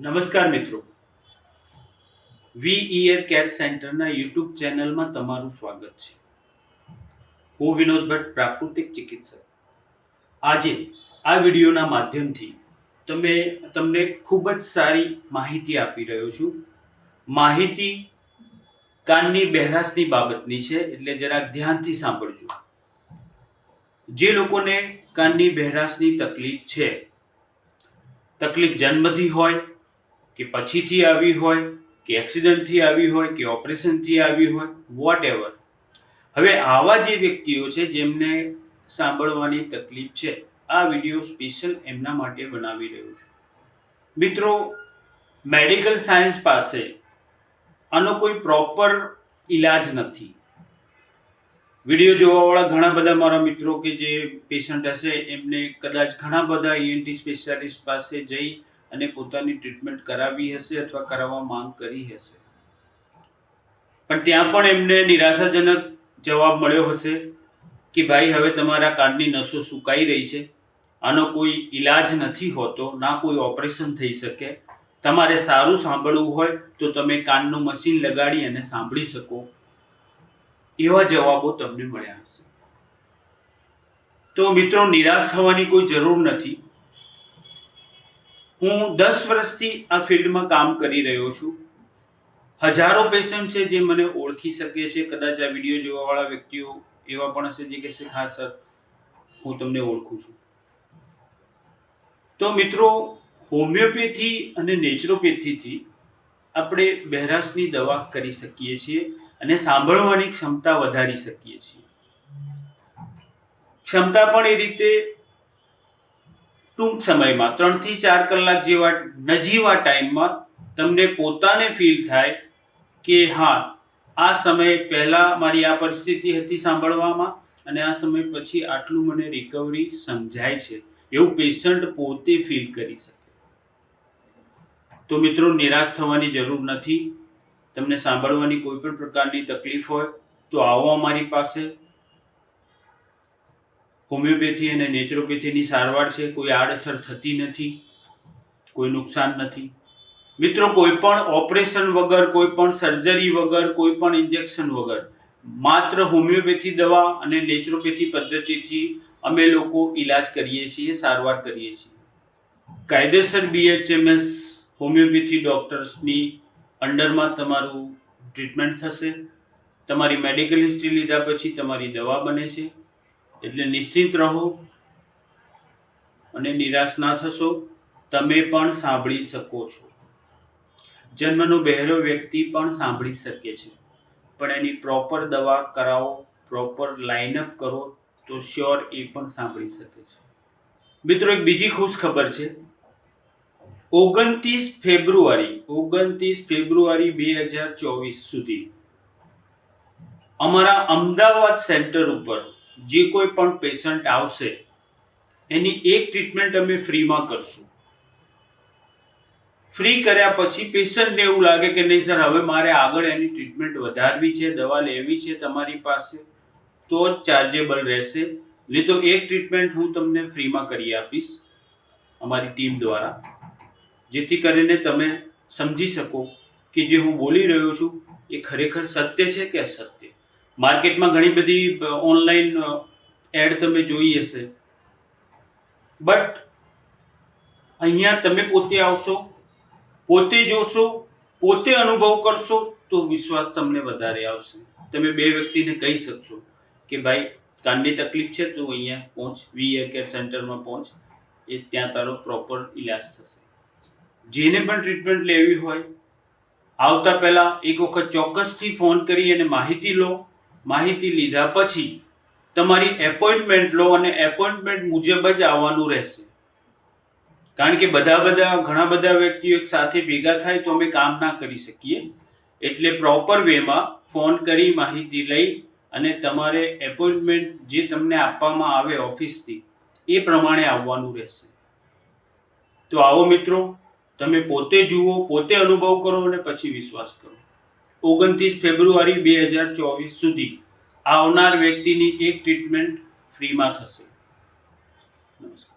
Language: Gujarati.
નમસ્કાર મિત્રો, વી ઇયર કેર સેન્ટરના યુટ્યુબ ચેનલમાં તમારું સ્વાગત છે. હું વિનોદ ભટ્ટ, પ્રાકૃતિક ચિકિત્સક. આજે આ વિડીયોના માધ્યમથી તમને ખૂબ જ સારી માહિતી આપી રહ્યો છું. માહિતી કાનની બહેરાશની બાબતની છે, એટલે જરાક ધ્યાનથી સાંભળજો. જે લોકોને કાનની બહેરાશની તકલીફ છે, તકલીફ જન્મથી હોય કે પછીથી આવી હોય કે એક્સિડન્ટથી આવી હોય કે ઓપરેશનથી આવી હોય, વોટ એવર. હવે આવા જે વ્યક્તિઓ છે જેમને સાંભળવાની તકલીફ છે, આ વિડીયો સ્પેશિયલ એમના માટે બનાવી રહ્યો છું. મિત્રો, મેડિકલ સાયન્સ પાસે આનો કોઈ પ્રોપર ઈલાજ નથી. વિડીયો જોવાવાળા ઘણા બધા મારા મિત્રો કે જે પેશન્ટ હશે એમને કદાચ ઘણા બધા ઈએનટી સ્પેશિયાલિસ્ટ પાસે જઈ અને પોતાની ટ્રીટમેન્ટ કરાવી હશે અથવા કરાવવા માંગ કરી હશે, પણ ત્યાં પણ એમને નિરાશાજનક જવાબ મળ્યો હશે કે ભાઈ, હવે તમારા કાનની નસો સુકાઈ રહી છે, આનો કોઈ ઈલાજ નથી હોતો, ના કોઈ ઓપરેશન થઈ શકે, તમારે સારું સાંભળવું હોય તો તમે કાનનું મશીન લગાડી અને સાંભળી શકો, એવા જવાબો તમને મળ્યા હશે. તો મિત્રો, નિરાશ થવાની કોઈ જરૂર નથી. હું 10 વર્ષથી આ ફિલ્ડમાં કામ કરી રહ્યો છું. હજારો પેશન્ટ છે જે મને ઓળખી શકે છે. કદાચ આ વિડીયો જોવાવાળા વ્યક્તિઓ એવા પણ હશે જે કહેશે, હા સર, હું તમને ઓળખું છું. તો મિત્રો, હોમિયોપેથી અને નેચરોપેથીથી આપણે બહેરાશની દવા કરી શકીએ છીએ અને સાંભળવાની ક્ષમતા વધારી શકીએ છીએ. ક્ષમતા પણ એ રીતે ટૂંક સમયમાં 3 થી 4 કલાક જેવા નજીવા ટાઈમમાં તમને પોતાને ફીલ થાય કે હા, આ સમય પહેલાં મારી આ પરિસ્થિતિ હતી સાંભળવામાં અને આ સમય પછી આટલું મને રિકવરી સમજાય છે, એવું પેશન્ટ પોતે ફીલ કરી શકે. તો મિત્રો, નિરાશ થવાની જરૂર નથી. તમને સાંભળવાની કોઈ પણ પ્રકારની તકલીફ હોય તો આવો અમારી પાસે. હોમિયોપેથી અને નેચરોપેથીની સારવાર છે, કોઈ આડઅસર થતી નથી, કોઈ નુકસાન નથી. મિત્રો, કોઈ પણ ઓપરેશન વગર, કોઈ પણ સર્જરી વગર, કોઈ પણ ઇન્જેક્શન વગર માત્ર હોમિયોપેથી દવા અને નેચરોપેથી પદ્ધતિથી અમે લોકો ઈલાજ કરીએ છીએ, સારવાર કરીએ છીએ. કાયદેસર BHMS હોમિયોપેથી ડૉક્ટર્સની અંડરમાં તમારું ટ્રીટમેન્ટ થશે. તમારી મેડિકલ હિસ્ટ્રી લીધા પછી તમારી દવા બને છે, એટલે નિશ્ચિત રહો અને નિરાશ ના થશો. તમે પણ સાંભળી શકો છો. જન્મનો બહેરો વ્યક્તિ પણ સાંભળી શકે છે, પણ એની પ્રોપર દવા કરાવો, પ્રોપર લાઇનઅપ કરો તો શ્યોર એ પણ સાંભળી શકે છે. મિત્રો, એક બીજી ખુશ ખબર છે. 29 ફેબ્રુઆરી 2024 સુધી અમારા અમદાવાદ સેન્ટર ઉપર જે કોઈ પણ પેશન્ટ આવશે એની એક ટ્રીટમેન્ટ અમે ફ્રીમાં કરશું. ફ્રી કર્યા પછી પેશન્ટને એવું લાગે કે નહીં સર, હવે મારે આગળ એની ટ્રીટમેન્ટ વધારવી છે, દવા લેવી છે તમારી પાસે, તો જ ચાર્જેબલ રહેશે. નહીં તો એક ટ્રીટમેન્ટ હું તમને ફ્રીમાં કરી આપીશ અમારી ટીમ દ્વારા, જેથી કરીને તમે સમજી શકો કે જે હું બોલી રહ્યો છું એ ખરેખર સત્ય છે કે અસત્ય. માર્કેટમાં ઘણી બધી ઓનલાઈન એડ તમે જોઈ હશે, બટ અહીંયા તમે પોતે આવશો, પોતે જોશો, પોતે અનુભવ કરશો તો વિશ્વાસ તમને વધારે આવશે. તમે 2 વ્યક્તિને કહી શકશો કે ભાઈ, કાનની તકલીફ છે તો અહીંયા પહોંચ, વી ઇયર કેર સેન્ટરમાં પહોંચ, એ ત્યાં તારો પ્રોપર ઈલાજ થશે. જેને પણ ટ્રીટમેન્ટ લેવી હોય, આવતા પહેલાં એક વખત ચોક્કસથી ફોન કરી અને માહિતી લો. માહિતી લીધા પછી તમારી એપોઇન્ટમેન્ટ લો અને એપોઇન્ટમેન્ટ મુજબ જ આવવાનું રહેશે. કારણ કે ઘણા બધા વ્યક્તિઓ એક સાથે ભેગા થાય તો અમે કામ ના કરી શકીએ. એટલે પ્રોપર વેમાં ફોન કરી માહિતી લઈ અને તમારે એપોઇન્ટમેન્ટ જે તમને આપવામાં આવે ઓફિસથી એ પ્રમાણે આવવાનું રહેશે. તો આવો મિત્રો, તમે પોતે જુઓ, પોતે અનુભવ કરો અને પછી વિશ્વાસ કરો. 29 ફેબ્રુઆરી 2024 સુધી આવનાર વ્યક્તિની એક ટ્રીટમેન્ટ ફ્રીમાં થશે. નમસ્કાર.